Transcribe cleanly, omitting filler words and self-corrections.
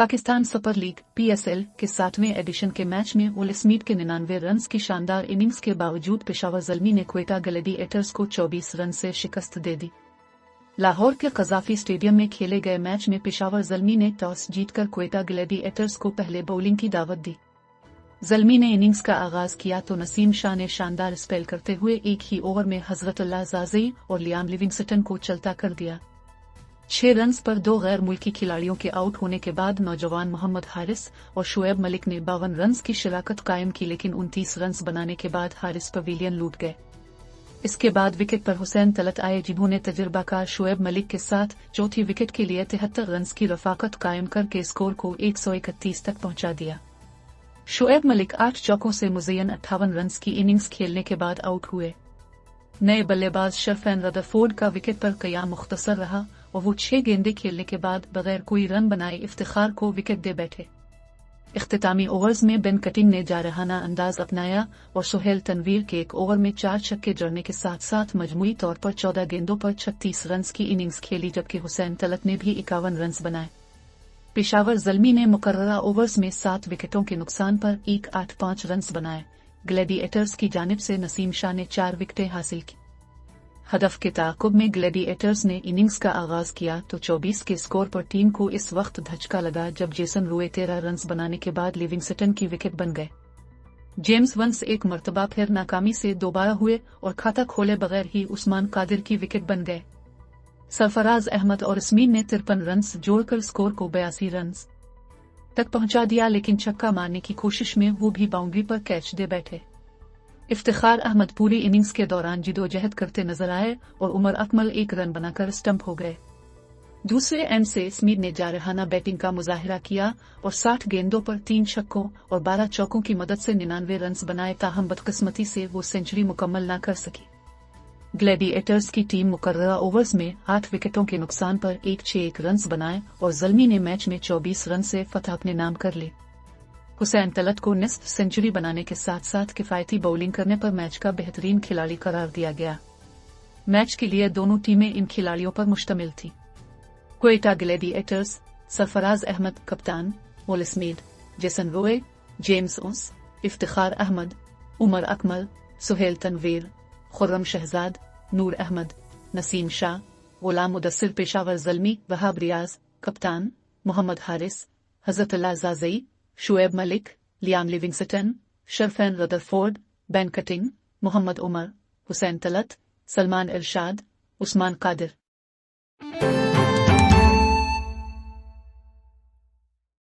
Pakistan super league (PSL) के 7वें addition के match में उल स्मिथ के 99 रन्स की शानदार इनिंग्स के बावजूद पेशावर ज़ल्मी ने क्वेटा ग्लैडिएटर्स को 24 रन से शिकस्त दे दी। लाहौर के कज़ाफी स्टेडियम में खेले गए मैच में पेशावर ज़ल्मी ने टॉस जीतकर क्वेटा ग्लैडिएटर्स को पहले बॉलिंग की दावत दी। ज़ल्मी ने इनिंग्स का आगाज किया तो नसीम शाह ने शानदार स्पेल करते हुए एक ही ओवर में हजरतुल्लाह जाज़ई और लियाम लिविंगस्टन को चलता कर दिया। 6 रन्स पर 2 गैर मुल्की खिलाड़ियों के आउट होने के बाद नौजवान मोहम्मद हारिस और शुएब मलिक ने 52 रन्स की शराकत कायम की, लेकिन 29 रन्स बनाने के बाद हारिस पवेलियन लूट गए। इसके बाद विकेट पर हुसैन तलत आए, जिन्होंने तजुर्बाकार शुएब मलिक के साथ चौथी विकेट के लिए 73 रन्स की रफाकत कायम करके स्कोर को 131 तक पहुंचा दिया। शुएब मलिक 8 चौकों से मुज़य्यन 58 रन्स की इनिंग्स खेलने के बाद आउट हुए। नए बल्लेबाज शरफैन रदरफोर्ड का विकेट पर कयाम मुख्तसर रहा और वो 6 गेंदें खेलने के बाद बगैर कोई रन बनाए इफ्तिखार को विकेट दे बैठे। इख्तितामी ओवर्स में बेन कटिंग ने जारहाना अंदाज अपनाया और सुहेल तनवीर के एक ओवर में 4 छक्के जड़ने के साथ साथ मजमूई तौर पर 14 गेंदों पर 36 रन्स की इनिंग्स खेली, जबकि हुसैन तलत ने भी 51 रन्स बनाए। पेशावर ज़ल्मी ने मुकर्ररा ओवर्स में 7 विकेटों के नुकसान पर 185 रन्स बनाए। ग्लैडिएटर्स की जानिब से नसीम शाह ने 4 विकेटें हासिल की। हदफ के ताक़ुब में ग्लैडिएटर्स ने इनिंग्स का आगाज किया तो 24 के स्कोर पर टीम को इस वक्त धचका लगा जब जेसन रोए 13 रन्स बनाने के बाद लिविंगस्टन की विकेट बन गए। जेम्स वंस एक मर्तबा फिर नाकामी से दोबारा हुए और खाता खोले बगैर ही उस्मान कादिर की विकेट बन गए। सरफराज अहमद और इसमीन ने 53 रन्स जोड़कर स्कोर को 82 रन्स तक पहुंचा दिया, लेकिन छक्का मारने की कोशिश में वो भी बाउंड्री पर कैच दे बैठे। इफ्तिखार अहमद पूरी इनिंग्स के दौरान जिदोजहद करते नजर आए और उमर अकमल 1 रन बनाकर स्टंप हो गए। दूसरे एंड से स्मिथ ने जारहाना बैटिंग का मुजाहिरा किया और 60 गेंदों पर 3 छक्कों और 12 चौकों की मदद से 99 रन्स बनाए, ताहम बदकिस्मती से वो सेंचुरी मुकम्मल न कर सकी। ग्लैडिएटर्स की टीम मुकर्ररा ओवर्स में 8 विकेटों के नुकसान पर 161 रन्स बनाए और ज़ल्मी ने मैच में 24 रन से फतह अपने नाम कर ली। हुसैन तलत को निस्फ सेंचुरी बनाने के साथ साथ किफायती बॉलिंग करने पर मैच का बेहतरीन खिलाड़ी करार दिया गया। मैच के लिए दोनों टीमें इन खिलाड़ियों पर मुश्तमिल थी। क्वेटा ग्लैडिएटर्स: सरफराज अहमद कप्तान, उल Smith, Jason Roy, James Vince, Iftikhar Ahmed, Umar Akmal, Sohail Tanvir, Khurram Shahzad, Noor Ahmad, Naseem Shah, Ghulam Mudassar. Peshawar Zalmi: Wahab Riaz कप्तान, Mohammad Haris, Hazratullah Zazai, Shoaib Malik, Liam Livingstone, Sherfane Rutherford, Ben Cutting, Mohammad Umar, Hussain Talat, Salman Irshad, Usman Qadir.